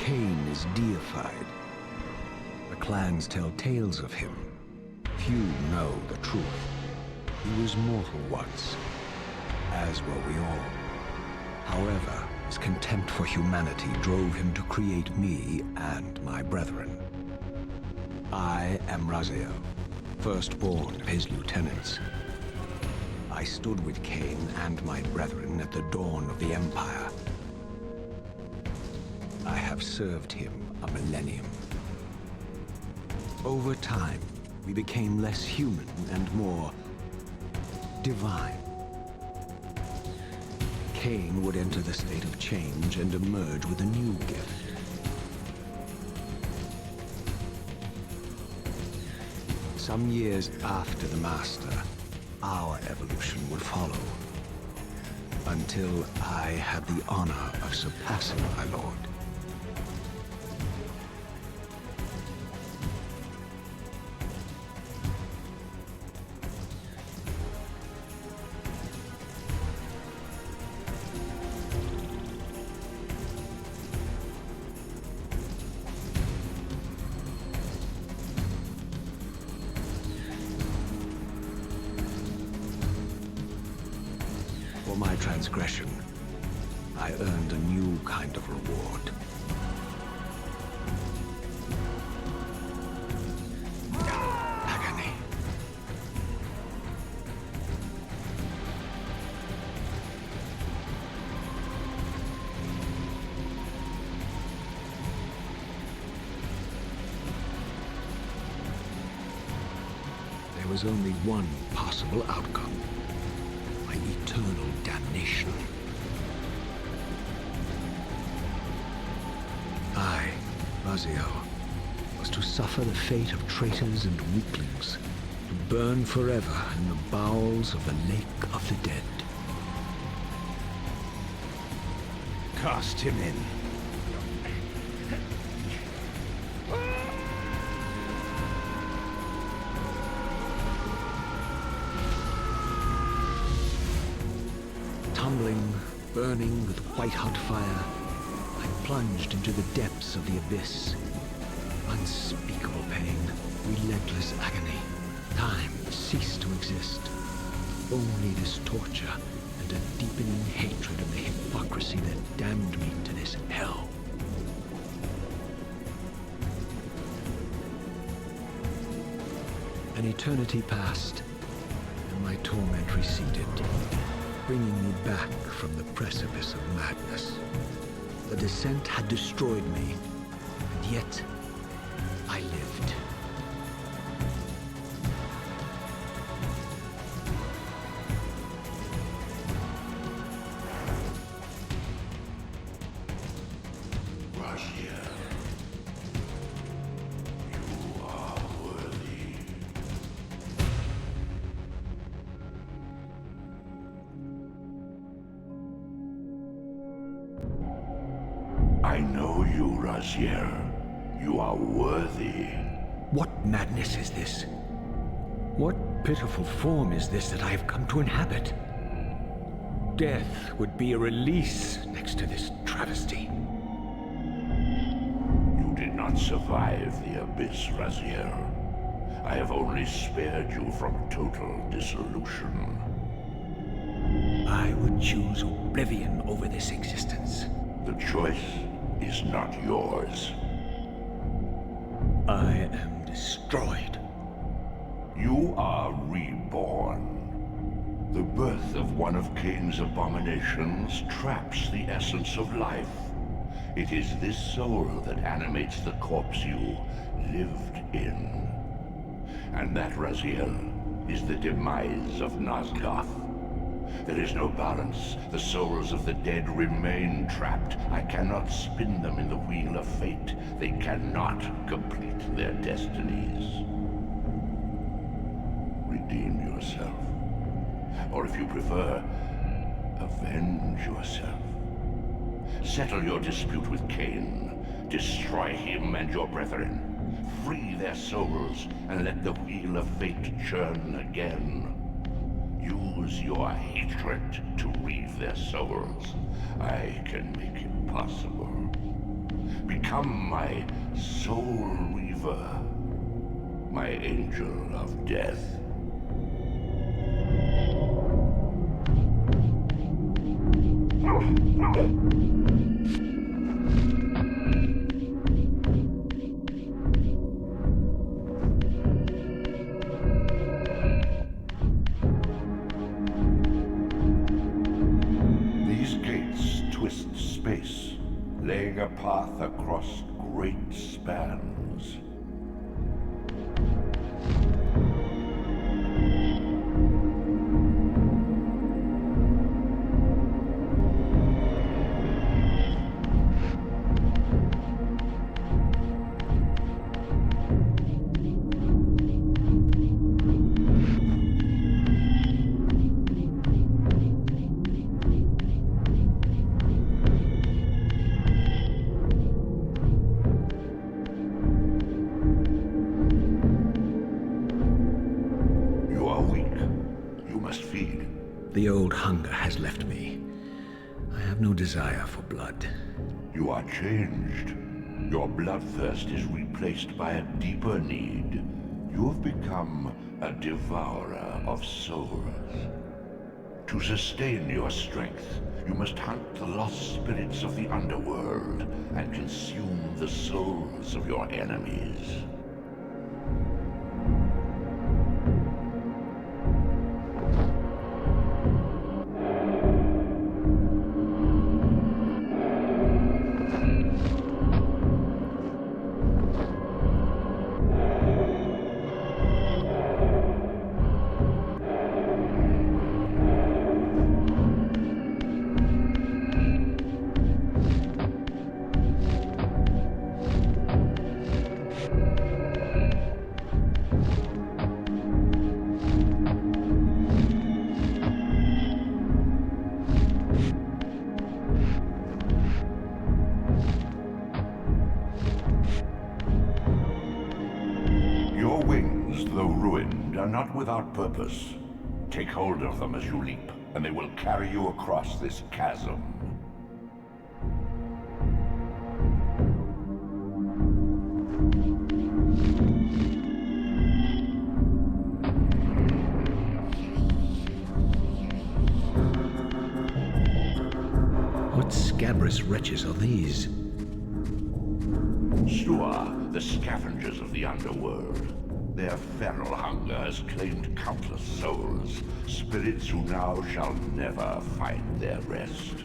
Kain is deified. The clans tell tales of him. Few know the truth. He was mortal once, as were we all. However, his contempt for humanity drove him to create me and my brethren. I am Raziel, firstborn of his lieutenants. I stood with Kain and my brethren at the dawn of the Empire. I have served him a millennium. Over time, we became less human and more divine. Kain would enter the state of change and emerge with a new gift. Some years after the Master, our evolution would follow. Until I had the honor of surpassing my lord. For my transgression, I earned a new kind of reward. Agony. There was only one possible outcome. Eternal damnation. I, Raziel, was to suffer the fate of traitors and weaklings, to burn forever in the bowels of the Lake of the Dead. Cast him in. Tumbling, burning with white-hot fire, I plunged into the depths of the abyss. Unspeakable pain, relentless agony. Time ceased to exist. Only this torture and a deepening hatred of the hypocrisy that damned me to this hell. An eternity passed, and my torment receded, bringing me back from the precipice of madness. The descent had destroyed me, and yet I lived. Raziel, you are worthy. I know you, Raziel. You are worthy. What madness is this? What pitiful form is this that I have come to inhabit? Death would be a release next to this travesty. You did not survive the abyss, Raziel. I have only spared you from total dissolution. I would choose oblivion over this existence. The choice is not yours. I am destroyed. You are reborn. The birth of one of Kain's abominations traps the essence of life. It is this soul that animates the corpse you lived in. And that, Raziel, is the demise of Nosgoth. There is no balance. The souls of the dead remain trapped. I cannot spin them in the wheel of fate. They cannot complete their destinies. Redeem yourself. Or if you prefer, avenge yourself. Settle your dispute with Kain. Destroy him and your brethren. Free their souls and let the wheel of fate churn again. Use your hatred to reave their souls. I can make it possible. Become my soul Reaver, my angel of death. These gates twist space, laying a path across great spans. The old hunger has left me. I have no desire for blood. You are changed. Your bloodthirst is replaced by a deeper need. You have become a devourer of souls. To sustain your strength, you must hunt the lost spirits of the underworld and consume the souls of your enemies. Not without purpose. Take hold of them as you leap, and they will carry you across this chasm. What scabrous wretches are these? Stua, the scavengers of the underworld. Their feral hunger has claimed countless souls, spirits who now shall never find their rest.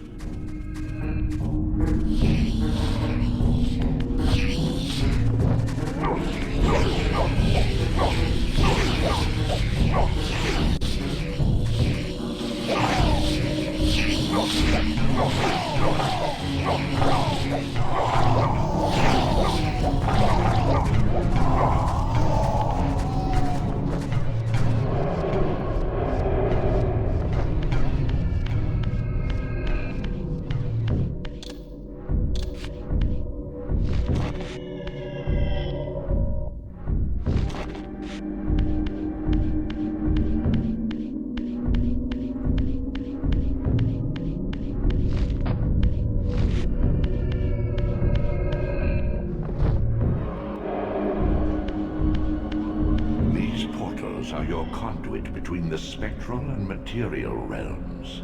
Between the spectral and material realms.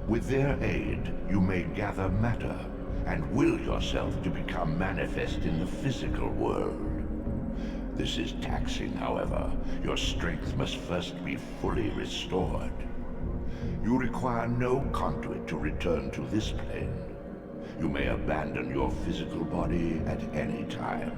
With their aid, you may gather matter and will yourself to become manifest in the physical world. This is taxing, however. Your strength must first be fully restored. You require no conduit to return to this plane. You may abandon your physical body at any time.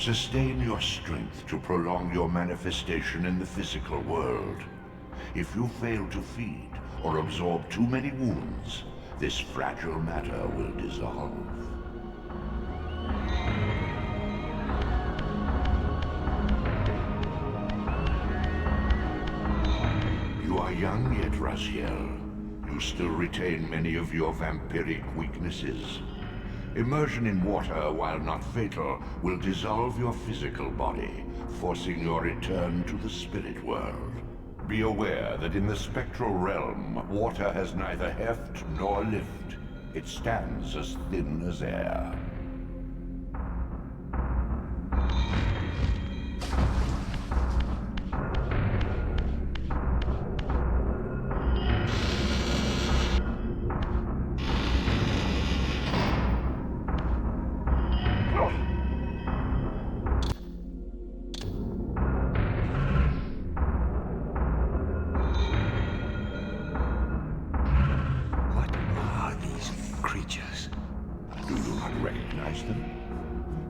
Sustain your strength to prolong your manifestation in the physical world. If you fail to feed or absorb too many wounds, this fragile matter will dissolve. You are young yet, Raziel. You still retain many of your vampiric weaknesses. Immersion in water, while not fatal, will dissolve your physical body, forcing your return to the spirit world. Be aware that in the spectral realm, water has neither heft nor lift. It stands as thin as air.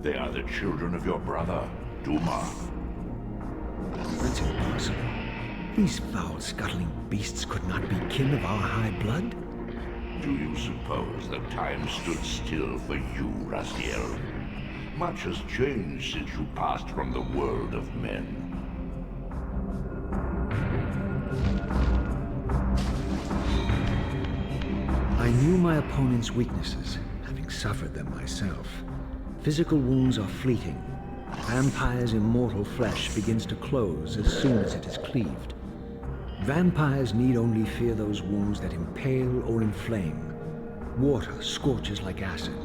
They are the children of your brother, Duma. That's impossible. These foul, scuttling beasts could not be kin of our high blood? Do you suppose that time stood still for you, Raziel? Much has changed since you passed from the world of men. I knew my opponent's weaknesses, having suffered them myself. Physical wounds are fleeting. Vampire's immortal flesh begins to close as soon as it is cleaved. Vampires need only fear those wounds that impale or inflame. Water scorches like acid,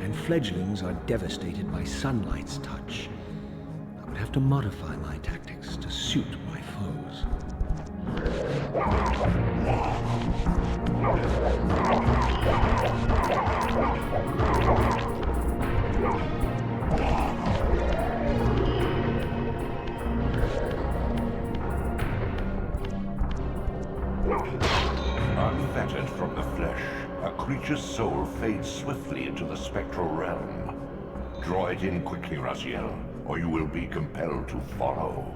and fledglings are devastated by sunlight's touch. I would have to modify my tactics to suit my foes. Unfettered from the flesh, a creature's soul fades swiftly into the spectral realm. Draw it in quickly, Raziel, or you will be compelled to follow.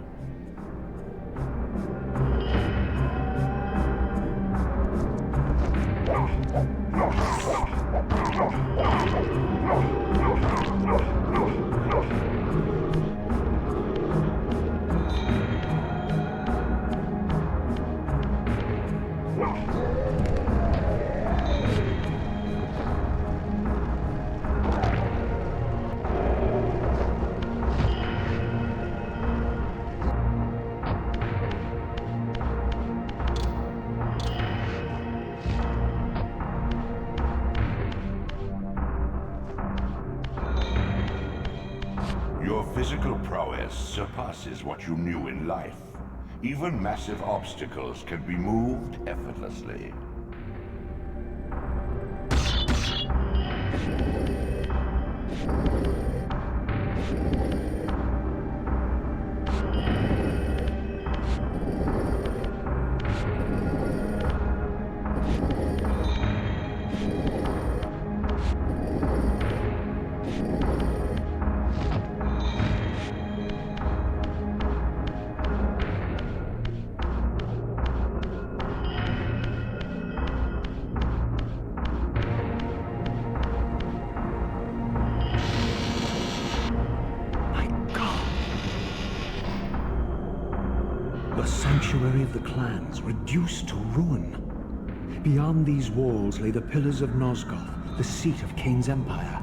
Your physical prowess surpasses what you knew in life. Even massive obstacles can be moved effortlessly. The sanctuary of the clans reduced to ruin. Beyond these walls lay the pillars of Nosgoth, the seat of Kain's empire.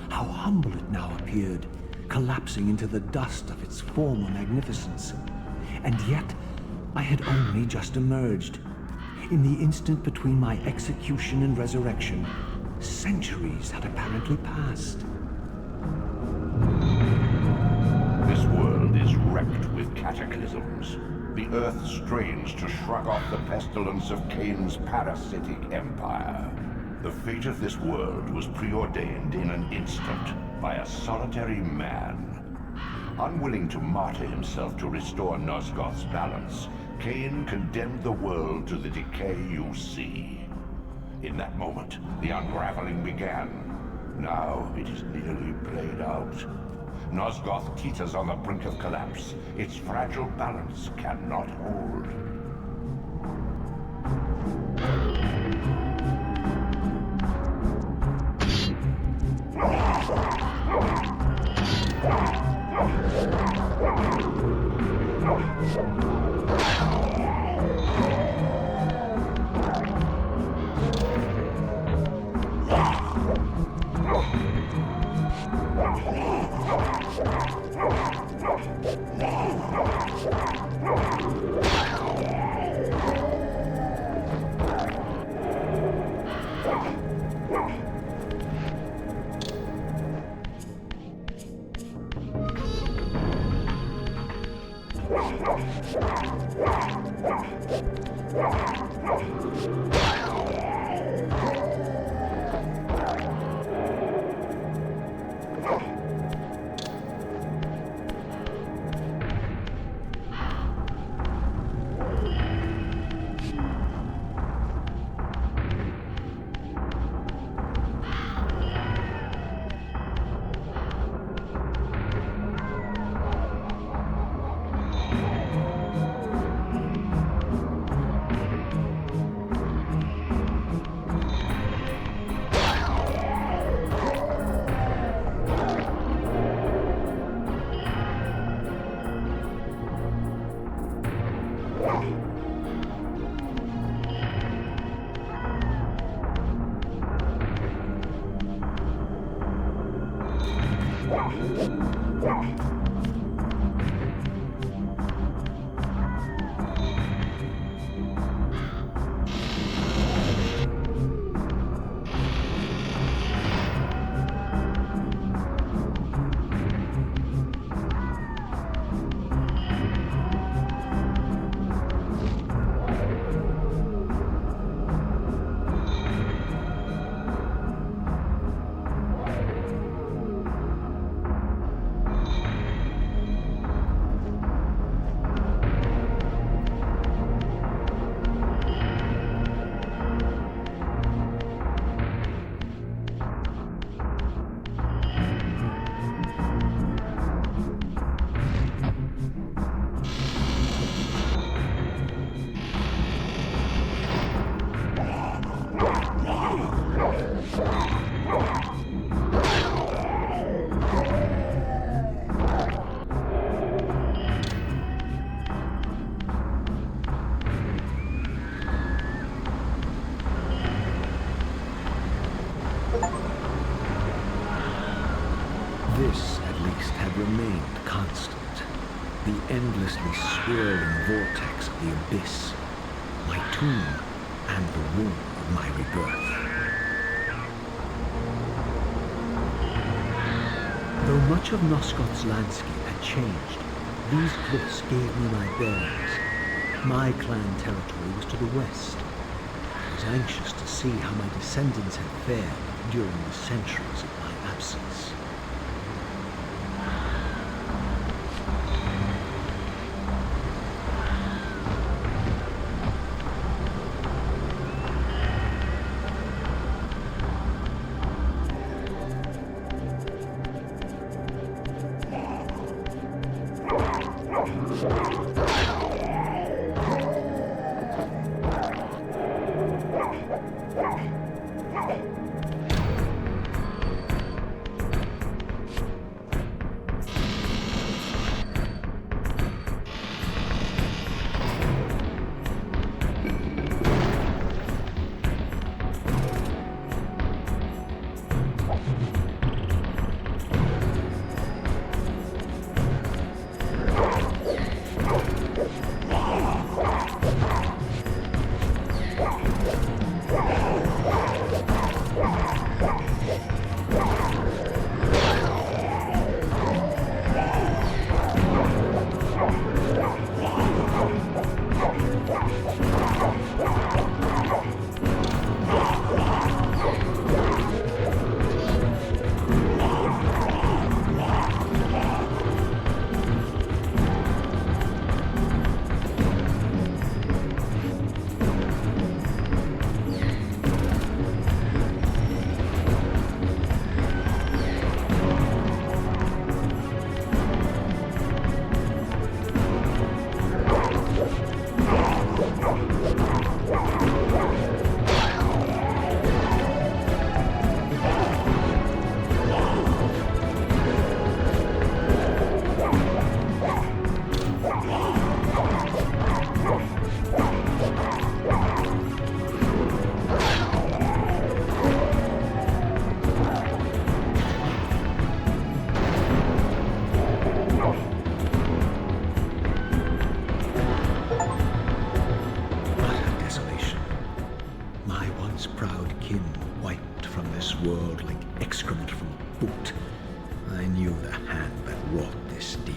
How humble it now appeared, collapsing into the dust of its former magnificence. And yet, I had only just emerged. In the instant between my execution and resurrection, centuries had apparently passed. This world is wrecked with cataclysms. The earth strains to shrug off the pestilence of Kain's parasitic empire. The fate of this world was preordained in an instant by a solitary man. Unwilling to martyr himself to restore Nosgoth's balance, Kain condemned the world to the decay you see. In that moment, the unraveling began. Now it is nearly played out. Nosgoth teeters on the brink of collapse. Its fragile balance cannot hold. This, at least, had remained constant. The endlessly swirling vortex of the abyss, my tomb, and the womb of my rebirth. Though much of Nosgoth's landscape had changed, these cliffs gave me my bearings. My clan territory was to the west. I was anxious to see how my descendants had fared during the centuries of my absence. once proud kin wiped from this world like excrement from a boot, I knew the hand that wrought this deed.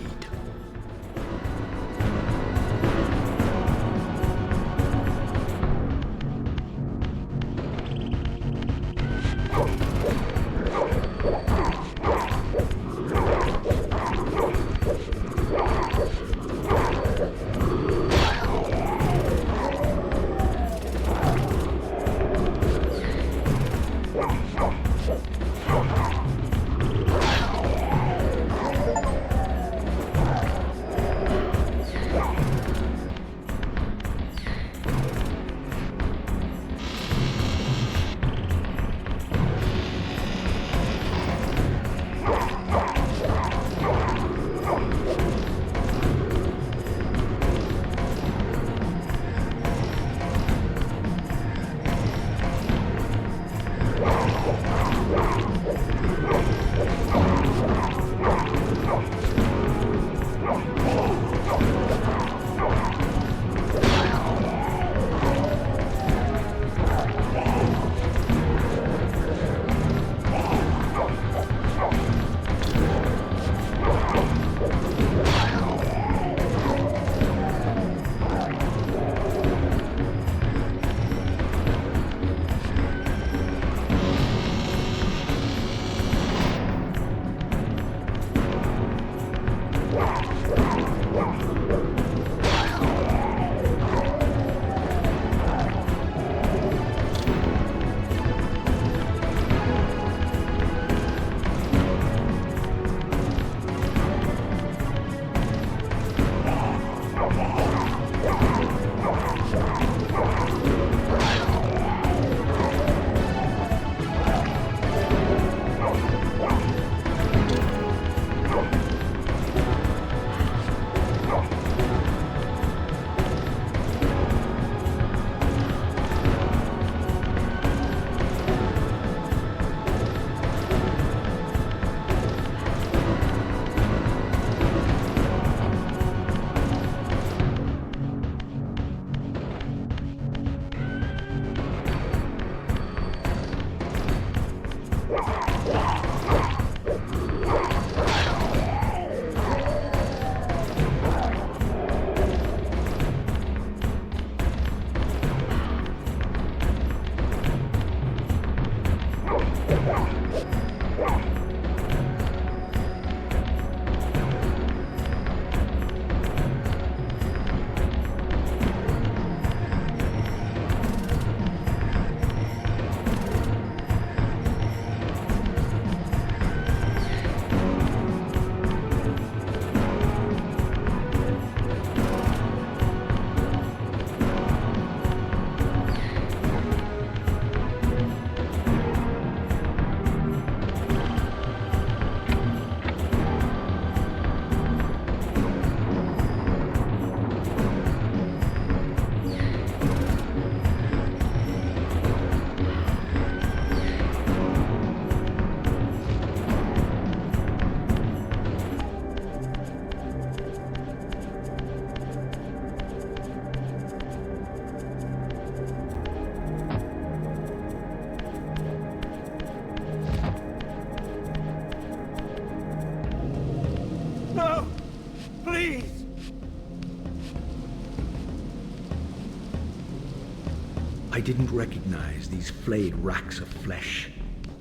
I didn't recognize these flayed racks of flesh.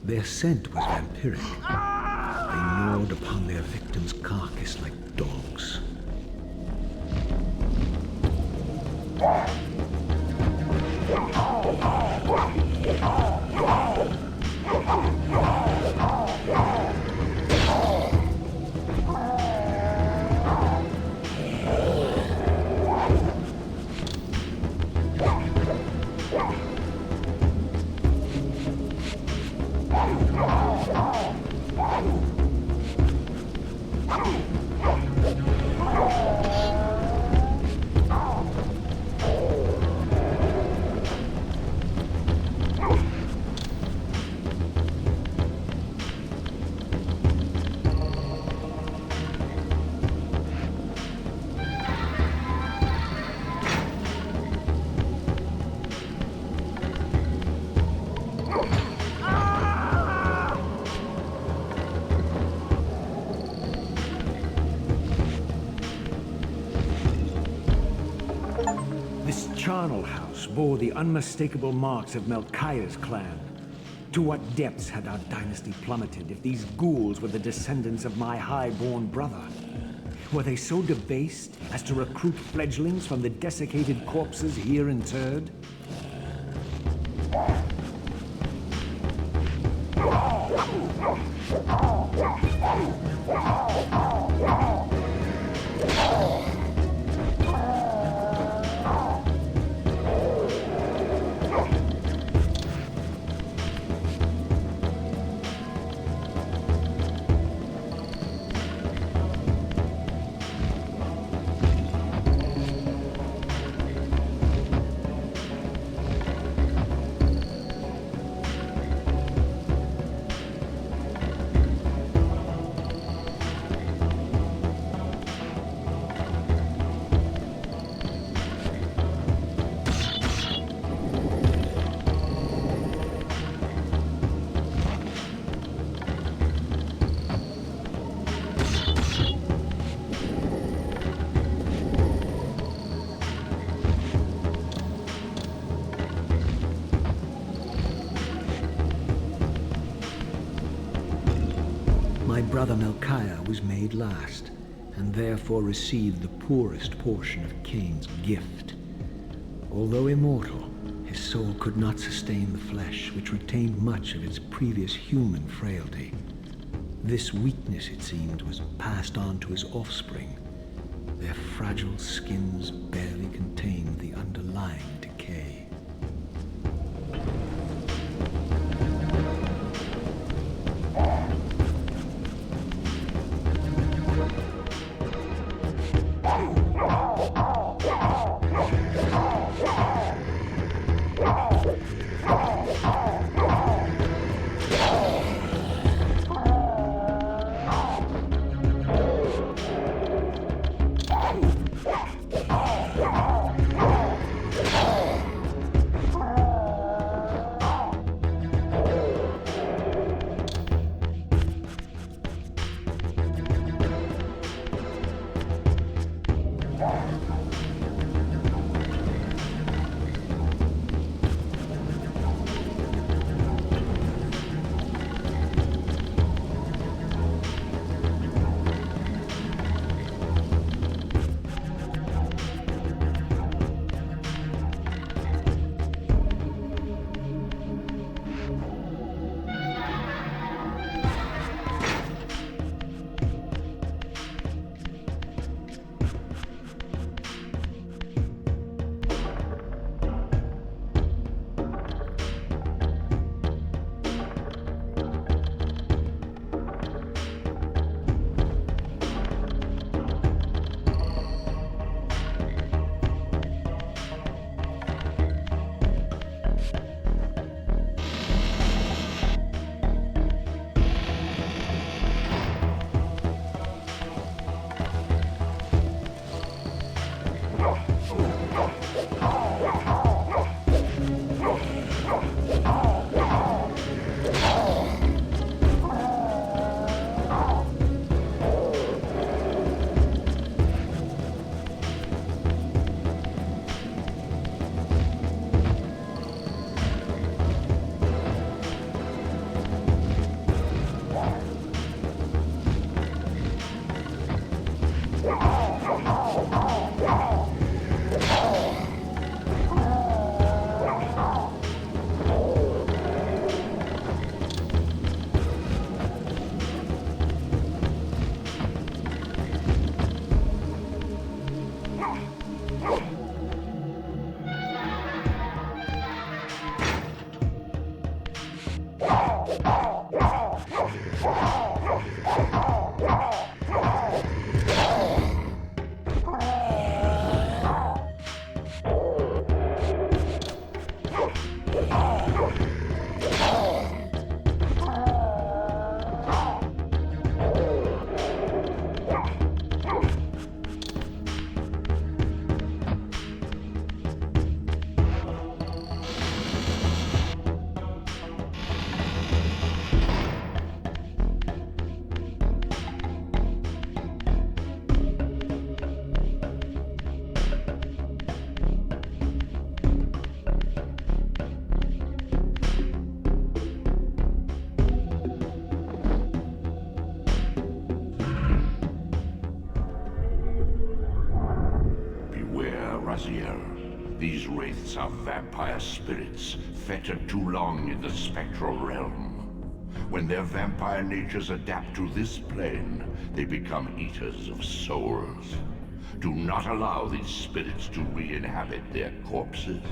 Their scent was vampiric. They gnawed upon their victim's carcass like dogs. charnel house bore the unmistakable marks of Melchiah's clan. To what depths had our dynasty plummeted if these ghouls were the descendants of my high-born brother? Were they so debased as to recruit fledglings from the desiccated corpses here interred? My brother Melchiah was made last, and therefore received the poorest portion of Kain's gift. Although immortal, his soul could not sustain the flesh, which retained much of its previous human frailty. This weakness, it seemed, was passed on to his offspring. Their fragile skins barely contained the underlying decay. These are vampire spirits, fettered too long in the spectral realm. When their vampire natures adapt to this plane, they become eaters of souls. Do not allow these spirits to re-inhabit their corpses.